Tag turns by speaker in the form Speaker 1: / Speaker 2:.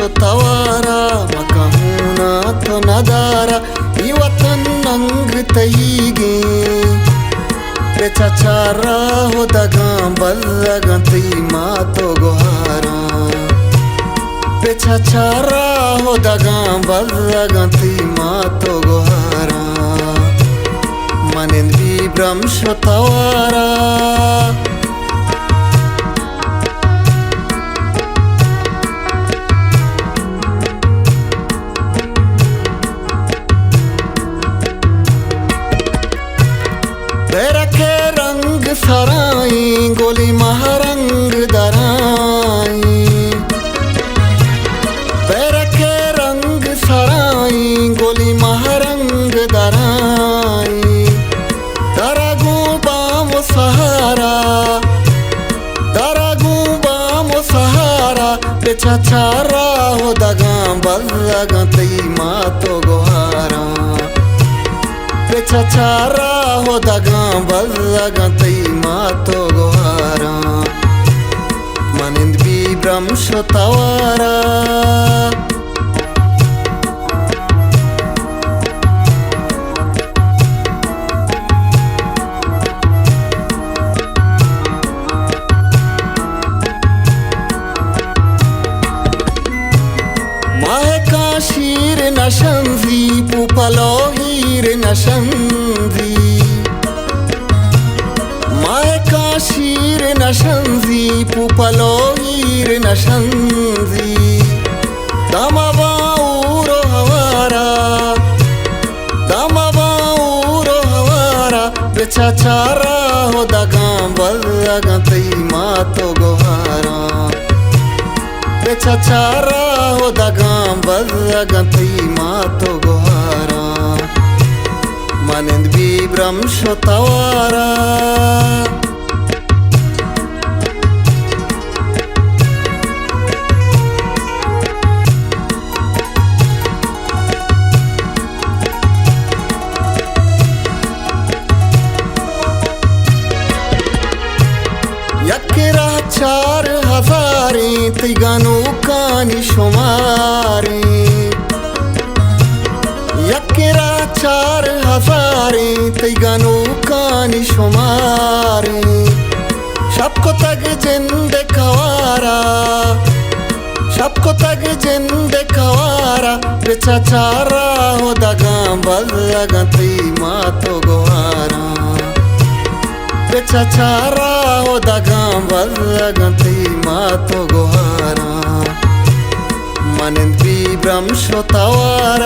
Speaker 1: ಶೋತವಾರ ಮಕಹುನ ತೊನದಾರ ಇವತ್ತನ್ ನಂಗ್ ತೈಗೆ ಬೆಚಾಚಾರ ಹೋದಾಗ ಬಲ್ಲಗಂತಿ ಮಾತು ಗೊಹಾರ ಬೆಚಾಚಾರ ಹೋದಾಗ ಬಲ್ಲಗಂತಿ ಮಾತು ಗೊಹಾರ ಮನೆಂದ್ ವಿಭ್ರಮ್ ಶೋತವಾರ बेरखे रंग सराई गोली महारंग दराई बेरखे रंग सराई गोली महारंग दराई दरगू बाम सहारा दरगू बाम सहारा बेचाचारा हो दगा बल्लगंती मातो गोहारा बेचाचारा हो दगा बल्लगंती मातो गोहारा मनिंद विभ्रम शोतवार शीर नशंजी पुपलो हीर नशंजी माय का शीर नशंजी पुपलो हीर नशंजी दमबाऊरो हवारा बेचाचारा हो दगा बल्लगंती मातो गोहारा बेचाचारा हो दगा बल्लगंती मातो गोहारा मनिंद विभ्रम शोतवार यकेरा 4000 तिगानु कानी शुमारी यकेरा 4000 तिगानु कानी शुमारी सबको तग जिंद कवारा सबको तग जिंद कवारा बेचाचारा हो दगा बल्लगंती मातो गोहारा बेचाचारा हो दगा बल्लगंती मातो गोहारा मनिंद विभ्रम शोतवार